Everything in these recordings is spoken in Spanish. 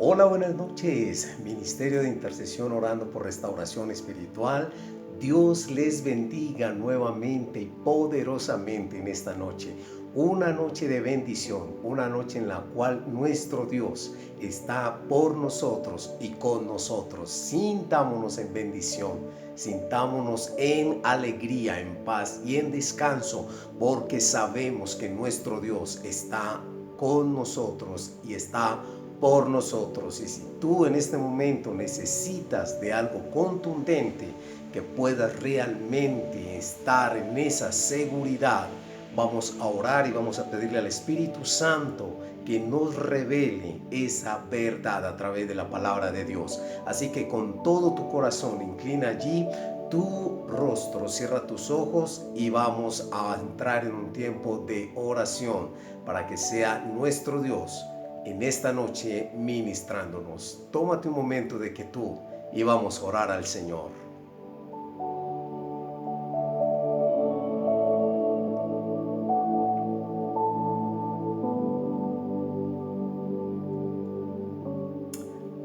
Hola, buenas noches. Ministerio de Intercesión orando por restauración espiritual. Dios les bendiga nuevamente y poderosamente en esta noche. Una noche de bendición, una noche en la cual nuestro Dios está por nosotros y con nosotros. Sintámonos en bendición, sintámonos en alegría, en paz y en descanso, porque sabemos que nuestro Dios está con nosotros y está por nosotros. Y si tú en este momento necesitas de algo contundente que puedas realmente estar en esa seguridad, vamos a orar y vamos a pedirle al Espíritu Santo que nos revele esa verdad a través de la palabra de Dios. Así que con todo tu corazón inclina allí tu rostro, cierra tus ojos y vamos a entrar en un tiempo de oración para que sea nuestro Dios en esta noche ministrándonos. Tómate un momento de quietud y vamos a orar al Señor.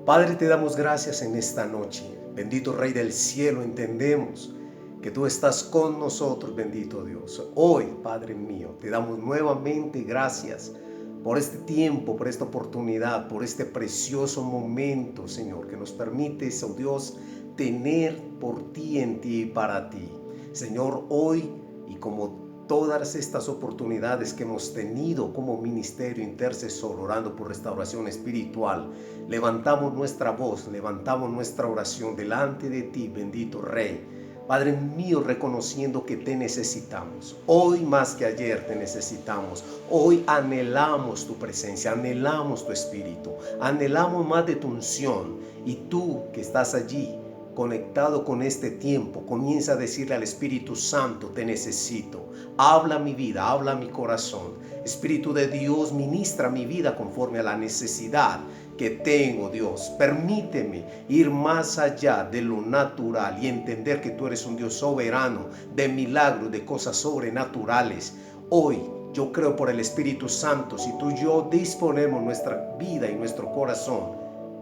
Padre, te damos gracias en esta noche. Bendito Rey del cielo, entendemos que tú estás con nosotros, bendito Dios. Hoy, Padre mío, te damos nuevamente gracias por este tiempo, por esta oportunidad, por este precioso momento, Señor, que nos permites, oh Dios, tener por ti, en ti y para ti. Señor, hoy y como todas estas oportunidades que hemos tenido como ministerio intercesor orando por restauración espiritual, levantamos nuestra voz, levantamos nuestra oración delante de ti, bendito Rey. Padre mío, reconociendo que te necesitamos. Hoy más que ayer te necesitamos. Hoy anhelamos tu presencia, anhelamos tu espíritu, anhelamos más de tu unción. Y tú que estás allí conectado con este tiempo, comienza a decirle al Espíritu Santo: te necesito. Habla mi vida, habla mi corazón. Espíritu de Dios, ministra mi vida conforme a la necesidad que tengo, Dios. Permíteme ir más allá de lo natural y entender que tú eres un Dios soberano, de milagros, de cosas sobrenaturales. Hoy yo creo por el Espíritu Santo, si tú y yo disponemos nuestra vida y nuestro corazón,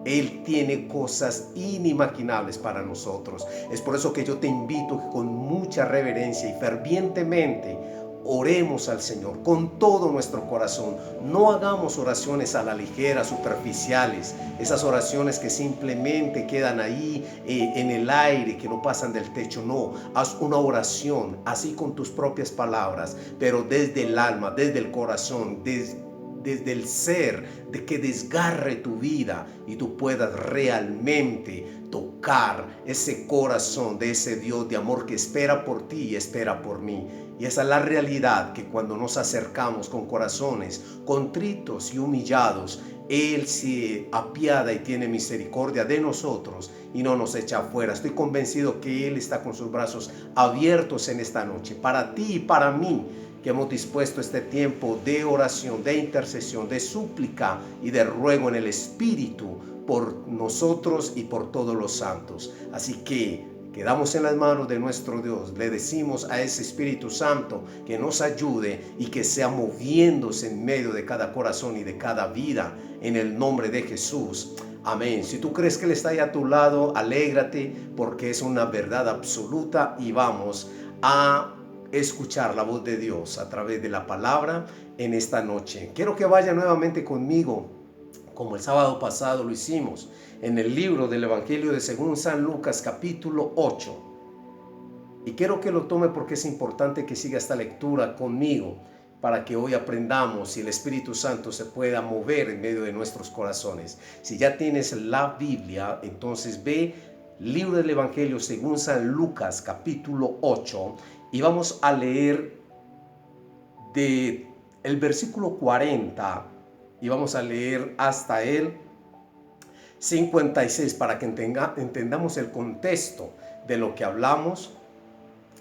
Él tiene cosas inimaginables para nosotros. Es por eso que yo te invito que con mucha reverencia y fervientemente oremos al Señor con todo nuestro corazón. No hagamos oraciones a la ligera, superficiales, esas oraciones que simplemente quedan ahí en el aire, que no pasan del techo. No, haz una oración así con tus propias palabras, pero desde el alma, desde el corazón, desde el ser, de que desgarre tu vida y tú puedas realmente tocar ese corazón de ese Dios de amor que espera por ti y espera por mí. Y esa es la realidad, que cuando nos acercamos con corazones contritos y humillados, Él se apiada y tiene misericordia de nosotros y no nos echa afuera. Estoy convencido que Él está con sus brazos abiertos en esta noche, para ti y para mí, que hemos dispuesto este tiempo de oración, de intercesión, de súplica y de ruego en el Espíritu por nosotros y por todos los santos. Así que quedamos en las manos de nuestro Dios. Le decimos a ese Espíritu Santo que nos ayude y que sea moviéndose en medio de cada corazón y de cada vida, en el nombre de Jesús. Amén. Si tú crees que Él está ahí a tu lado, alégrate, porque es una verdad absoluta, y vamos a escuchar la voz de Dios a través de la palabra en esta noche. Quiero que vaya nuevamente conmigo, como el sábado pasado lo hicimos, en el libro del Evangelio de según San Lucas, capítulo 8. Y quiero que lo tome porque es importante que siga esta lectura conmigo, para que hoy aprendamos y el Espíritu Santo se pueda mover en medio de nuestros corazones. Si ya tienes la Biblia, entonces ve libro del Evangelio según San Lucas, capítulo 8, y vamos a leer de el versículo 40 y vamos a leer hasta el 56 para que entendamos el contexto de lo que hablamos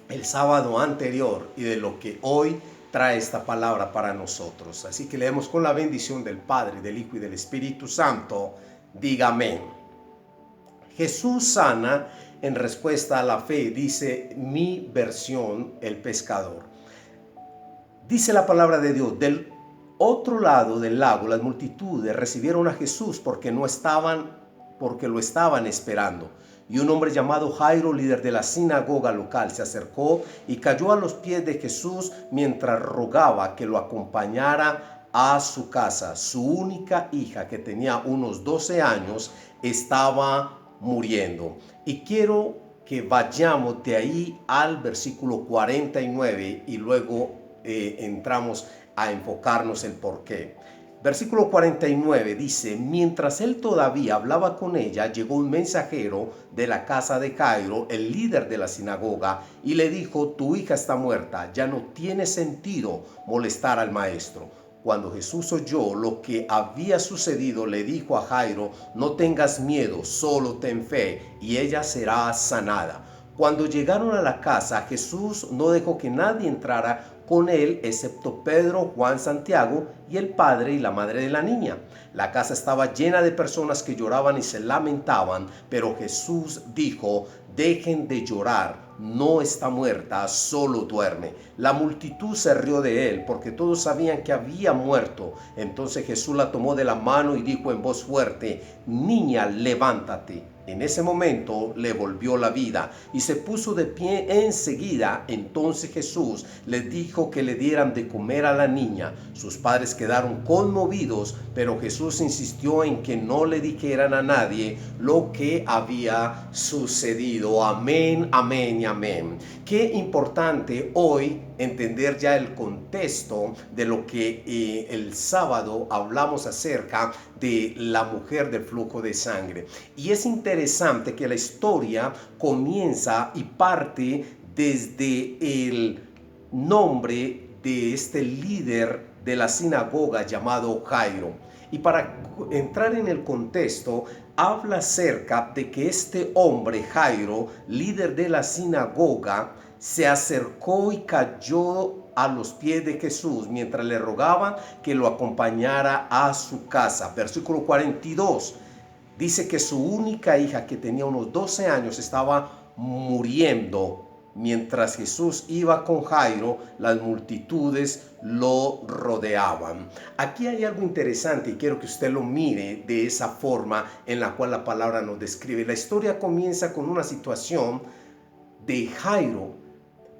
el sábado anterior y de lo que hoy trae esta palabra para nosotros. Así que leemos con la bendición del Padre, del Hijo y del Espíritu Santo. Diga amén. Jesús sana en respuesta a la fe, dice mi versión, el pescador. Dice la palabra de Dios: del otro lado del lago, las multitudes recibieron a Jesús porque lo estaban esperando. Y un hombre llamado Jairo, líder de la sinagoga local, se acercó y cayó a los pies de Jesús mientras rogaba que lo acompañara a su casa. Su única hija, que tenía unos 12 años, estaba muriendo. Y quiero que vayamos de ahí al versículo 49 y luego entramos a enfocarnos el por qué. Versículo 49 dice: mientras él todavía hablaba con ella, llegó un mensajero de la casa de Jairo, el líder de la sinagoga, y le dijo: tu hija está muerta, ya no tiene sentido molestar al maestro. Cuando Jesús oyó lo que había sucedido, le dijo a Jairo: no tengas miedo, solo ten fe, y ella será sanada. Cuando llegaron a la casa, Jesús no dejó que nadie entrara con él, excepto Pedro, Juan, Santiago y el padre y la madre de la niña. La casa estaba llena de personas que lloraban y se lamentaban, pero Jesús dijo: dejen de llorar, no está muerta, solo duerme. La multitud se rió de él porque todos sabían que había muerto. Entonces Jesús la tomó de la mano y dijo en voz fuerte: niña, levántate. En ese momento le volvió la vida y se puso de pie enseguida. Entonces Jesús les dijo que le dieran de comer a la niña. Sus padres quedaron conmovidos, pero Jesús insistió en que no le dijeran a nadie lo que había sucedido. Amén, amén y amén. Qué importante hoy entender ya el contexto de lo que el sábado hablamos acerca de la mujer del flujo de sangre. Y es interesante que la historia comienza y parte desde el nombre de este líder de la sinagoga llamado Jairo. Y para entrar en el contexto, habla acerca de que este hombre, Jairo, líder de la sinagoga, se acercó y cayó a los pies de Jesús mientras le rogaban que lo acompañara a su casa. Versículo 42 dice que su única hija, que tenía unos 12 años, estaba muriendo. Mientras Jesús iba con Jairo, las multitudes lo rodeaban. Aquí hay algo interesante y quiero que usted lo mire de esa forma en la cual la palabra nos describe. La historia comienza con una situación de Jairo,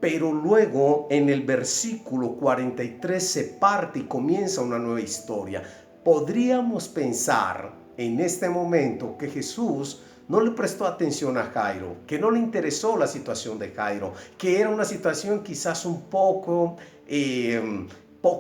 pero luego en el versículo 43 se parte y comienza una nueva historia. Podríamos pensar en este momento que Jesús no le prestó atención a Jairo, que no le interesó la situación de Jairo, que era una situación quizás un poco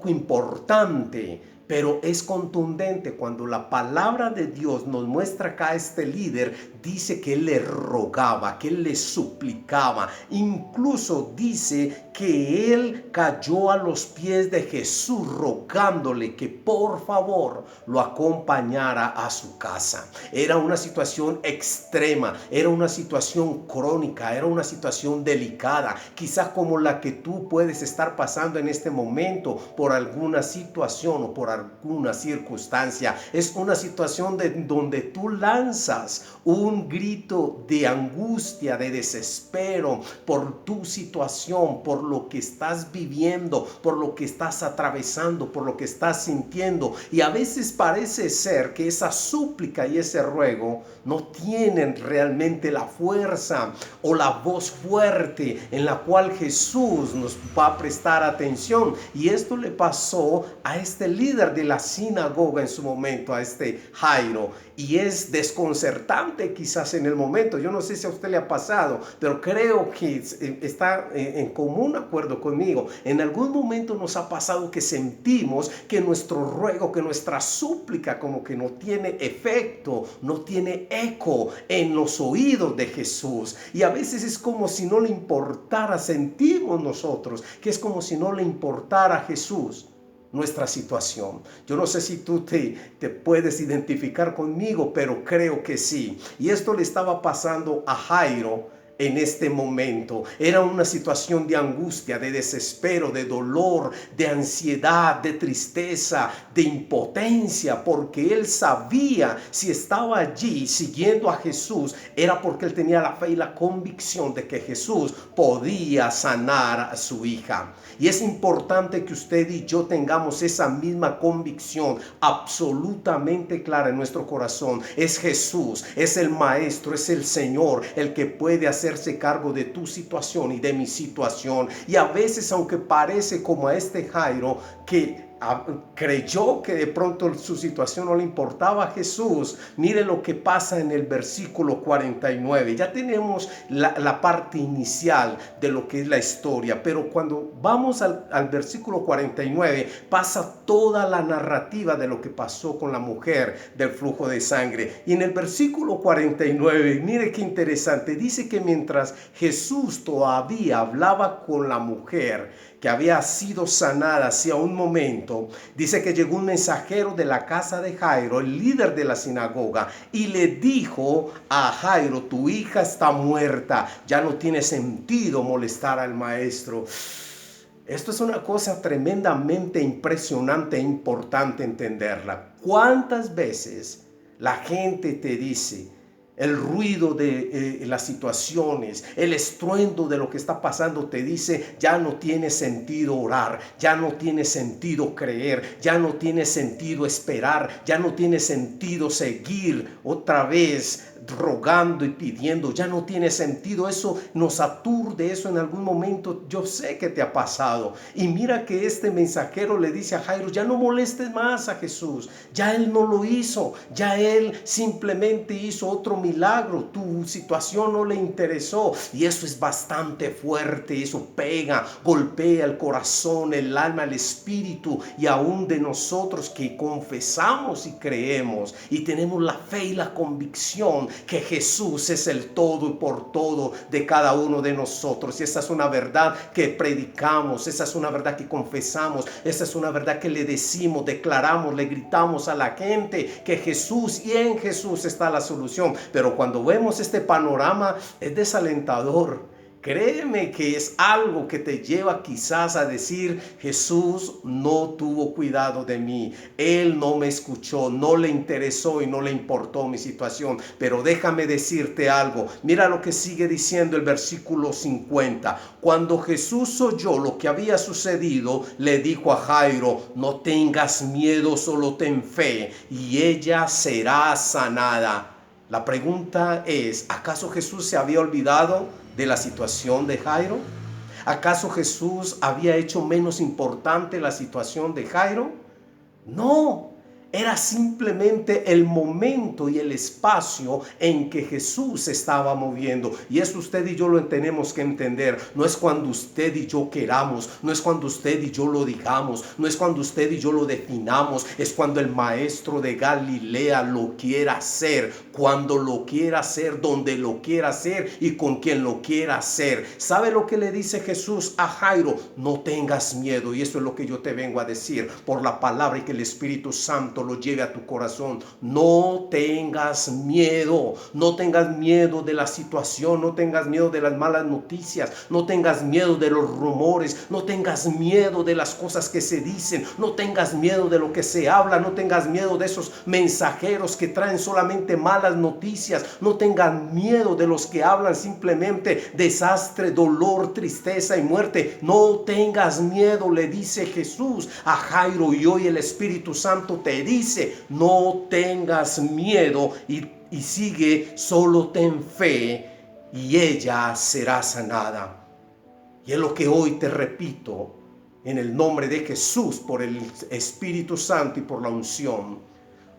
importante, pero es contundente cuando la palabra de Dios nos muestra acá a este líder. Dice que él le rogaba, que él le suplicaba, incluso dice que él cayó a los pies de Jesús rogándole que por favor lo acompañara a su casa. Era una situación extrema, era una situación crónica, era una situación delicada, quizás como la que tú puedes estar pasando en este momento por alguna situación o por alguna circunstancia. Es una situación donde tú lanzas un grito de angustia, de desespero por tu situación, por lo que estás viviendo, por lo que estás atravesando, por lo que estás sintiendo. Y a veces parece ser que esa súplica y ese ruego no tienen realmente la fuerza o la voz fuerte en la cual Jesús nos va a prestar atención. Y esto le pasó a este líder de la sinagoga en su momento, a este Jairo. Y es desconcertante quizás en el momento. Yo no sé si a usted le ha pasado, pero creo que está en común acuerdo conmigo. En algún momento nos ha pasado que sentimos que nuestro ruego, que nuestra súplica como que no tiene efecto, no tiene eco en los oídos de Jesús. Y a veces es como si no le importara, sentimos nosotros que es como si no le importara a Jesús nuestra situación. Yo no sé si tú te puedes identificar conmigo, pero creo que sí. Y esto le estaba pasando a Jairo en este momento. Era una situación de angustia, de desespero, de dolor, de ansiedad, de tristeza, de impotencia, porque él sabía si estaba allí siguiendo a Jesús, era porque él tenía la fe y la convicción de que Jesús podía sanar a su hija. Y es importante que usted y yo tengamos esa misma convicción absolutamente clara en nuestro corazón. Es Jesús, es el Maestro, es el Señor el que puede hacerse cargo de tu situación y de mi situación. Y a veces, aunque parece como a este Jairo que creyó que de pronto su situación no le importaba a Jesús, mire lo que pasa en el versículo 49. Ya tenemos la parte inicial de lo que es la historia, pero cuando vamos al versículo 49 pasa toda la narrativa de lo que pasó con la mujer del flujo de sangre. Y en el versículo 49, mire qué interesante, dice que mientras Jesús todavía hablaba con la mujer que había sido sanada hacía un momento, dice que llegó un mensajero de la casa de Jairo, el líder de la sinagoga, y le dijo a Jairo: tu hija está muerta, ya no tiene sentido molestar al maestro. Esto es una cosa tremendamente impresionante e importante entenderla. ¿Cuántas veces la gente te dice, el ruido de las situaciones, el estruendo de lo que está pasando te dice, ya no tiene sentido orar, ya no tiene sentido creer, ya no tiene sentido esperar, ya no tiene sentido seguir otra vez rogando y pidiendo, ya no tiene sentido? Eso nos aturde, eso en algún momento yo sé que te ha pasado. Y mira que este mensajero le dice a Jairo: ya no molestes más a Jesús, ya él no lo hizo, ya él simplemente hizo otro milagro, tu situación no le interesó. Y eso es bastante fuerte, eso pega, golpea el corazón, el alma, el espíritu, y aún de nosotros que confesamos y creemos y tenemos la fe y la convicción que Jesús es el todo y por todo de cada uno de nosotros. Y esa es una verdad que predicamos, esa es una verdad que confesamos, esa es una verdad que le decimos, declaramos, le gritamos a la gente que Jesús y en Jesús está la solución. Pero cuando vemos este panorama es desalentador. Créeme que es algo que te lleva quizás a decir: Jesús no tuvo cuidado de mí, Él no me escuchó, no le interesó y no le importó mi situación. Pero déjame decirte algo, mira lo que sigue diciendo el versículo 50. Cuando Jesús oyó lo que había sucedido, le dijo a Jairo: no tengas miedo, solo ten fe y ella será sanada. La pregunta es, ¿acaso Jesús se había olvidado de la situación de Jairo? ¿Acaso Jesús había hecho menos importante la situación de Jairo? No, era simplemente el momento y el espacio en que Jesús se estaba moviendo. Y eso usted y yo lo tenemos que entender. No es cuando usted y yo queramos, no es cuando usted y yo lo digamos, no es cuando usted y yo lo definamos, es cuando el maestro de Galilea lo quiera hacer, cuando lo quiera hacer, donde lo quiera hacer y con quien lo quiera hacer. ¿Sabe lo que le dice Jesús a Jairo? No tengas miedo. Y eso es lo que yo te vengo a decir por la palabra, y que el Espíritu Santo lo lleve a tu corazón. No tengas miedo, no tengas miedo de la situación, no tengas miedo de las malas noticias, no tengas miedo de los rumores, no tengas miedo de las cosas que se dicen, no tengas miedo de lo que se habla, no tengas miedo de esos mensajeros que traen solamente malas noticias, no tengas miedo de los que hablan simplemente desastre, dolor, tristeza y muerte. No tengas miedo, le dice Jesús a Jairo, y hoy el Espíritu Santo te dice: no tengas miedo y sigue, solo ten fe y ella será sanada. Y es lo que hoy te repito en el nombre de Jesús, por el Espíritu Santo y por la unción.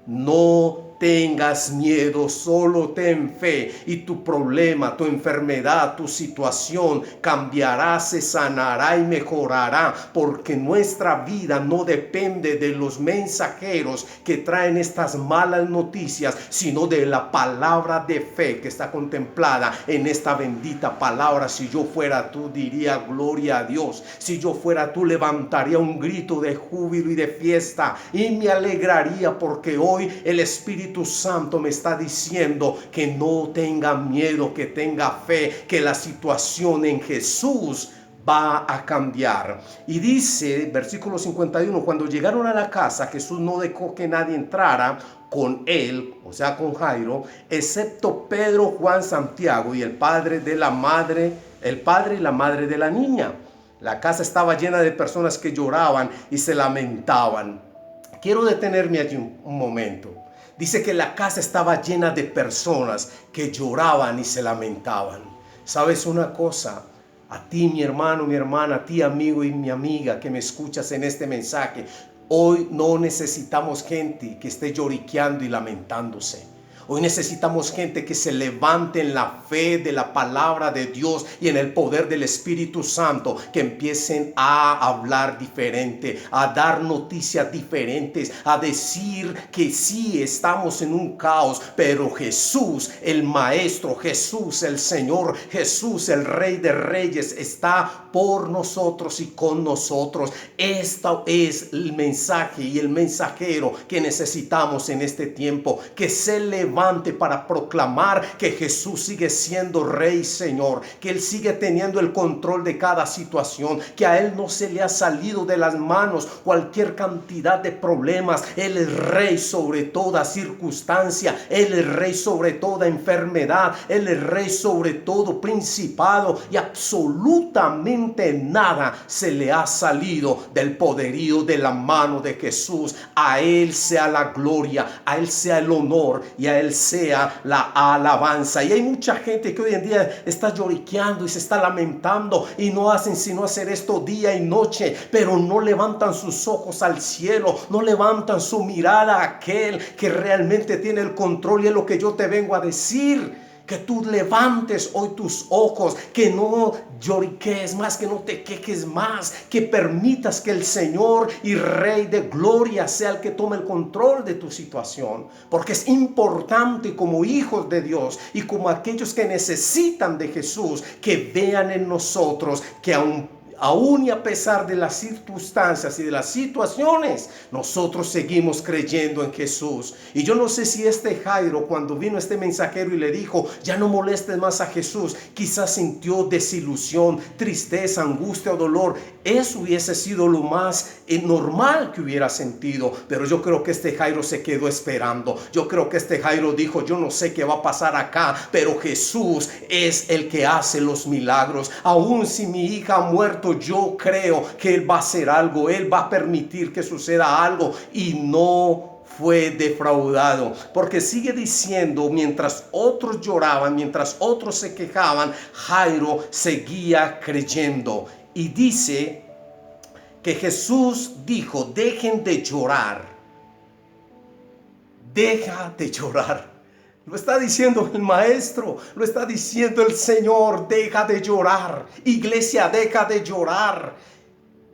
No tengas miedo, solo ten fe y tu problema, tu enfermedad, tu situación cambiará, se sanará y mejorará, porque nuestra vida no depende de los mensajeros que traen estas malas noticias, sino de la palabra de fe que está contemplada en esta bendita palabra. Si yo fuera tú, diría gloria a Dios. Si yo fuera tú, levantaría un grito de júbilo y de fiesta y me alegraría, porque hoy el Espíritu Espíritu Santo me está diciendo que no tenga miedo, que tenga fe, que la situación en Jesús va a cambiar. Y dice, versículo 51, cuando llegaron a la casa, Jesús no dejó que nadie entrara con él, o sea, con Jairo, excepto Pedro, Juan, Santiago y el padre y la madre de la niña. La casa estaba llena de personas que lloraban y se lamentaban. Quiero detenerme allí un momento. Dice que la casa estaba llena de personas que lloraban y se lamentaban. ¿Sabes una cosa? A ti, mi hermano, mi hermana, a ti, amigo y mi amiga que me escuchas en este mensaje, hoy no necesitamos gente que esté lloriqueando y lamentándose. Hoy necesitamos gente que se levante en la fe de la palabra de Dios y en el poder del Espíritu Santo, que empiecen a hablar diferente, a dar noticias diferentes, a decir que sí estamos en un caos, pero Jesús, el Maestro, Jesús, el Señor, Jesús, el Rey de Reyes, está por nosotros y con nosotros. Este es el mensaje y el mensajero que necesitamos en este tiempo, que se levante para proclamar que Jesús sigue siendo Rey y Señor, que Él sigue teniendo el control de cada situación, que a Él no se le ha salido de las manos cualquier cantidad de problemas. Él es Rey sobre toda circunstancia, Él es Rey sobre toda enfermedad, Él es Rey sobre todo principado, y absolutamente nada se le ha salido del poderío de la mano de Jesús. A Él sea la gloria, a Él sea el honor y a Él sea la alabanza. Y hay mucha gente que hoy en día está lloriqueando y se está lamentando y no hacen sino hacer esto día y noche, pero no levantan sus ojos al cielo, no levantan su mirada a aquel que realmente tiene el control. Y es lo que yo te vengo a decir, que tú levantes hoy tus ojos, que no lloriquees más, que no te quejes más, que permitas que el Señor y Rey de gloria sea el que tome el control de tu situación, porque es importante como hijos de Dios y como aquellos que necesitan de Jesús, que vean en nosotros que aún y a pesar de las circunstancias y de las situaciones, nosotros seguimos creyendo en Jesús. Y yo no sé si Jairo, cuando vino este mensajero y le dijo, ya no molestes más a Jesús, quizás sintió desilusión, tristeza, angustia o dolor. Eso hubiese sido lo más normal que hubiera sentido. Pero yo creo que Jairo se quedó esperando. Yo creo que Jairo dijo, yo no sé qué va a pasar acá, pero Jesús es el que hace los milagros. Aún si mi hija ha muerto, yo creo que Él va a hacer algo, Él va a permitir que suceda algo. Y no fue defraudado, porque sigue diciendo, mientras otros lloraban, mientras otros se quejaban, Jairo seguía creyendo. Y dice que Jesús dijo, dejen de llorar, deja de llorar. Lo está diciendo el Maestro, lo está diciendo el Señor, deja de llorar. Iglesia, deja de llorar.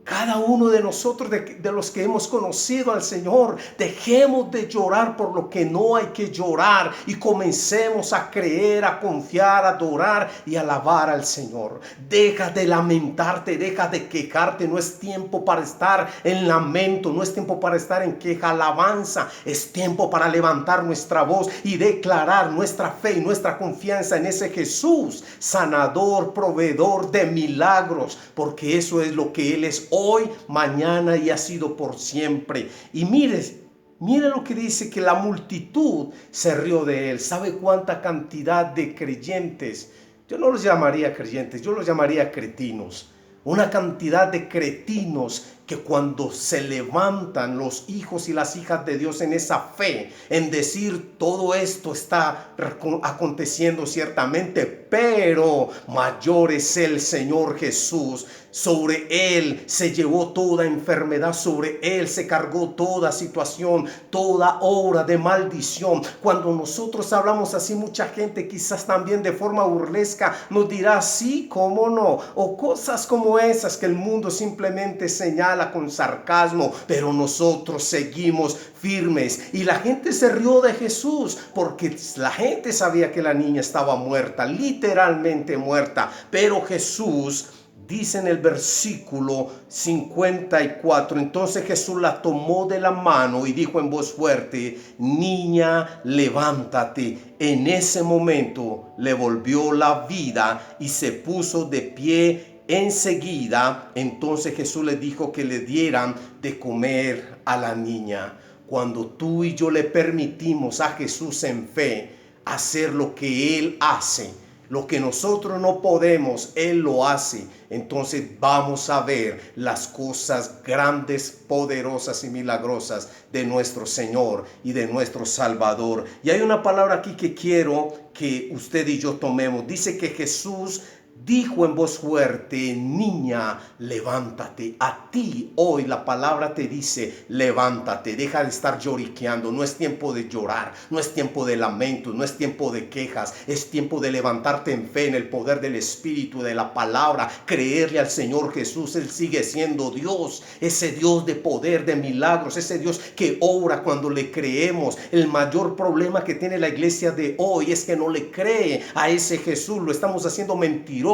Cada uno de nosotros, de los que hemos conocido al Señor, dejemos de llorar por lo que no hay que llorar y comencemos a creer, a confiar, a adorar y alabar al Señor. Deja de lamentarte, deja de quejarte. No es tiempo para estar en lamento, no es tiempo para estar en queja, alabanza. Es tiempo para levantar nuestra voz y declarar nuestra fe y nuestra confianza en ese Jesús, sanador, proveedor de milagros, porque eso es lo que Él es hoy, mañana y ha sido por siempre. Y mire lo que dice, que la multitud se rió de Él. ¿Sabe cuánta cantidad de creyentes? Yo no los llamaría creyentes, yo los llamaría cretinos. Una cantidad de cretinos que cuando se levantan los hijos y las hijas de Dios en esa fe, en decir todo esto está aconteciendo ciertamente, pero mayor es el Señor Jesús. Sobre Él se llevó toda enfermedad, sobre Él se cargó toda situación, toda obra de maldición. Cuando nosotros hablamos así, mucha gente quizás también de forma burlesca nos dirá, sí, cómo no, o cosas como esas que el mundo simplemente señala con sarcasmo, pero nosotros seguimos firmes. Y la gente se rió de Jesús porque la gente sabía que la niña estaba muerta, literalmente muerta, pero Jesús dice en el versículo 54, entonces Jesús la tomó de la mano y dijo en voz fuerte, niña, levántate. En ese momento le volvió la vida y se puso de pie enseguida. Entonces Jesús le dijo que le dieran de comer a la niña. Cuando tú y yo le permitimos a Jesús en fe hacer lo que Él hace, lo que nosotros no podemos, Él lo hace. Entonces vamos a ver las cosas grandes, poderosas y milagrosas de nuestro Señor y de nuestro Salvador. Y hay una palabra aquí que quiero que usted y yo tomemos. Dice que Jesús dijo en voz fuerte, niña, levántate. A ti hoy la palabra te dice, levántate, deja de estar lloriqueando. No es tiempo de llorar, no es tiempo de lamento, no es tiempo de quejas. Es tiempo de levantarte en fe, en el poder del Espíritu, de la palabra, creerle al Señor Jesús. Él sigue siendo Dios, ese Dios de poder, de milagros, ese Dios que obra cuando le creemos. El mayor problema que tiene la iglesia de hoy es que no le cree a ese Jesús. Lo estamos haciendo mentiroso.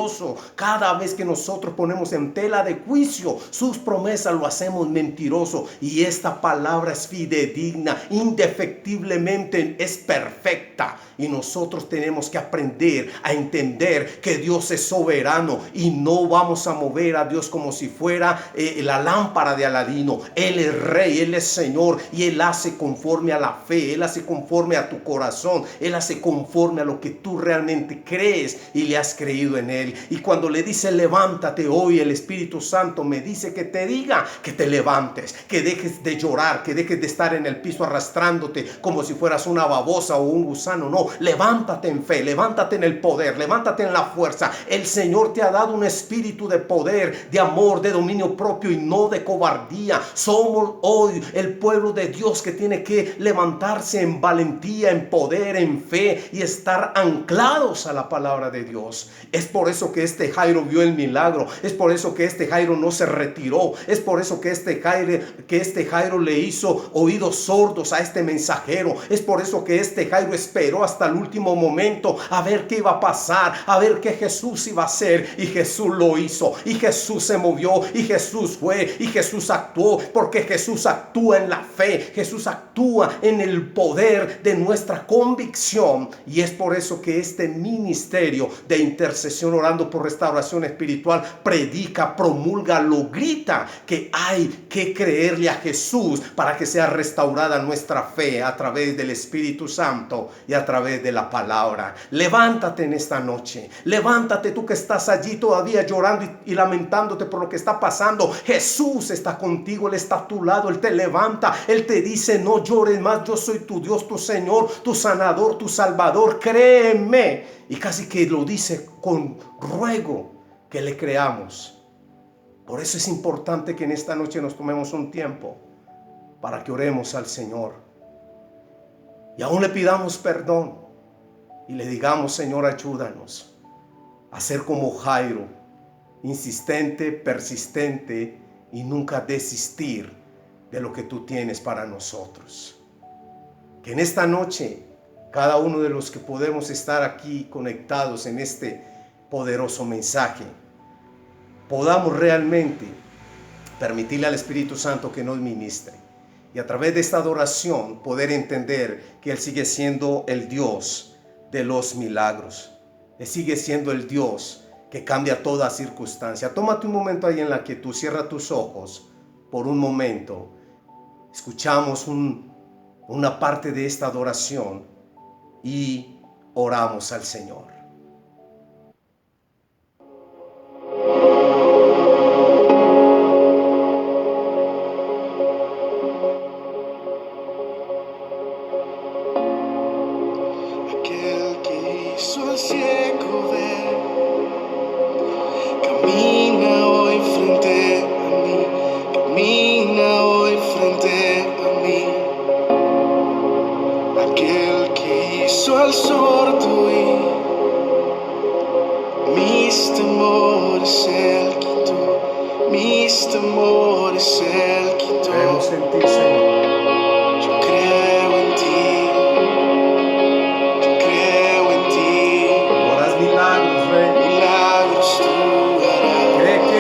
Cada vez que nosotros ponemos en tela de juicio sus promesas, lo hacemos mentiroso. Y esta palabra es fidedigna, indefectiblemente es perfecta. Y nosotros tenemos que aprender a entender que Dios es soberano y no vamos a mover a Dios como si fuera la lámpara de Aladino. Él es rey, Él es Señor y Él hace conforme a la fe, Él hace conforme a tu corazón, Él hace conforme a lo que tú realmente crees y le has creído en Él. Y cuando le dice levántate hoy, el Espíritu Santo me dice que te diga que te levantes, que dejes de llorar, que dejes de estar en el piso arrastrándote como si fueras una babosa o un gusano. No, levántate en fe, levántate en el poder, levántate en la fuerza. El Señor te ha dado un espíritu de poder, de amor, de dominio propio y no de cobardía. Somos hoy el pueblo de Dios que tiene que levantarse en valentía, en poder, en fe y estar anclados a la palabra de Dios. Es por eso que este Jairo vio el milagro, es por eso que este Jairo no se retiró, es por eso que este Jairo le hizo oídos sordos a este mensajero, es por eso que este Jairo esperó hasta el último momento a ver qué iba a pasar, a ver qué Jesús iba a hacer, y Jesús lo hizo, y Jesús se movió, y Jesús fue, y Jesús actuó, porque Jesús actúa en la fe, Jesús actúa en el poder de nuestra convicción. Y es por eso que este ministerio de intercesión orando por restauración espiritual predica, promulga, lo grita que hay que creerle a Jesús para que sea restaurada nuestra fe a través del Espíritu Santo y a través de la palabra. Levántate en esta noche, levántate tú que estás allí todavía llorando y lamentándote por lo que está pasando. Jesús está contigo, Él está a tu lado, Él te levanta, Él te dice no llores más, yo soy tu Dios, tu Señor, tu sanador, tu Salvador, créeme. Y casi que lo dice con ruego que le creamos. Por eso es importante que en esta noche nos tomemos un tiempo para que oremos al Señor y aún le pidamos perdón y le digamos, Señor, ayúdanos a ser como Jairo, insistente, persistente y nunca desistir de lo que tú tienes para nosotros. Que en esta noche cada uno de los que podemos estar aquí conectados en este poderoso mensaje, podamos realmente permitirle al Espíritu Santo que nos ministre. Y a través de esta adoración poder entender que Él sigue siendo el Dios de los milagros. Él sigue siendo el Dios que cambia toda circunstancia. Tómate un momento ahí en la que tú cierra tus ojos por un momento. Escuchamos una parte de esta adoración y oramos al Señor. Aquel que hizo al ciego ver, camina hoy frente a mí, camina hoy frente a mí. Aquel que hizo al sordo oír, mis temores Él quitó, mis temores Él quitó. Creemos en ti, Señor. Yo creo en ti, yo creo en ti. Tú harás milagros, Rey. Milagros tú harás. Cree que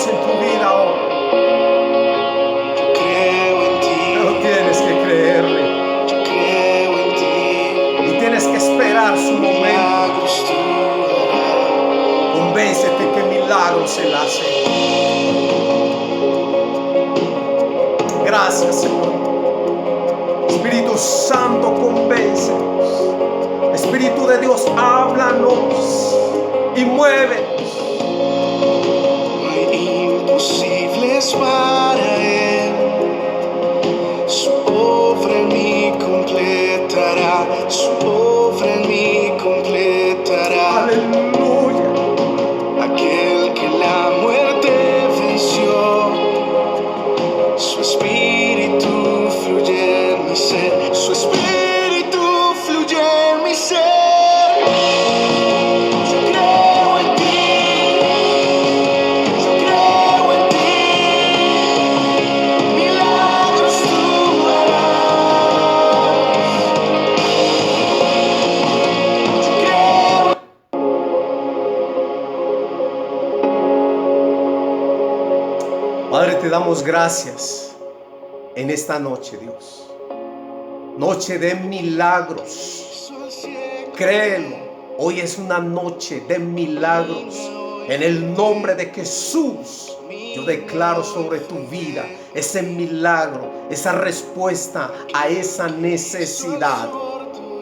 Dios en tu vida hoy. Yo creo en ti. Pero tienes que creerle. Yo creo en ti. Y tienes que esperar su momento. Milagros tú harás. Convéncete que milagros Él hace. Gracias, Señor. Espíritu Santo, convéncenos. Espíritu de Dios, háblanos y muévenos. No hay imposibles para Él. Su obra en mí completará. Su obra en mí completará. Aleluya. Aquel que la muerte venció. Su espíritu fluye en mi ser. Su espíritu fluye en mi ser. Yo creo en ti. Yo creo en ti. Milagros tú harás. Yo creo. Padre, te damos gracias en esta noche, Dios. Noche de milagros. Créelo, hoy es una noche de milagros. En el nombre de Jesús, yo declaro sobre tu vida ese milagro, esa respuesta a esa necesidad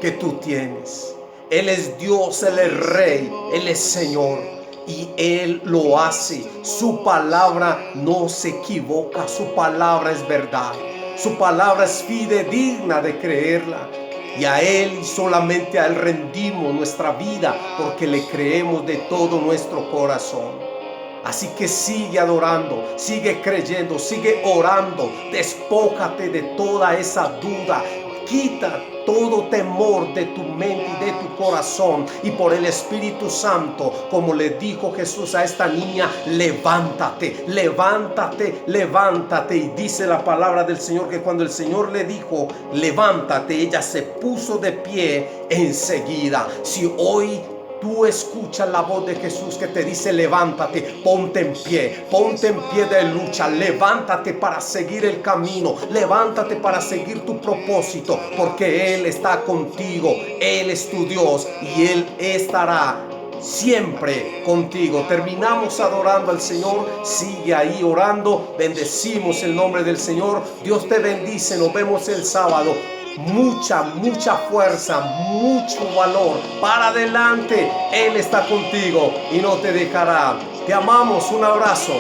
que tú tienes. Él es Dios, Él es Rey, Él es Señor. Y Él lo hace. Su palabra no se equivoca. Su palabra es verdad. Su palabra es fidedigna de creerla. Y a Él y solamente a Él rendimos nuestra vida, porque le creemos de todo nuestro corazón. Así que sigue adorando, sigue creyendo, sigue orando. Despójate de toda esa duda. Quita todo temor de tu mente y de tu corazón, y por el Espíritu Santo, como le dijo Jesús a esta niña, levántate, levántate, levántate. Y dice la palabra del Señor que cuando el Señor le dijo levántate, ella se puso de pie enseguida. Si hoy tú escuchas la voz de Jesús que te dice levántate, ponte en pie de lucha, levántate para seguir el camino, levántate para seguir tu propósito, porque Él está contigo, Él es tu Dios y Él estará siempre contigo. Terminamos adorando al Señor. Sigue ahí orando. Bendecimos el nombre del Señor. Dios te bendice. Nos vemos el sábado. Mucha fuerza, mucho valor. Para adelante. Él está contigo y no te dejará. Te amamos. Un abrazo.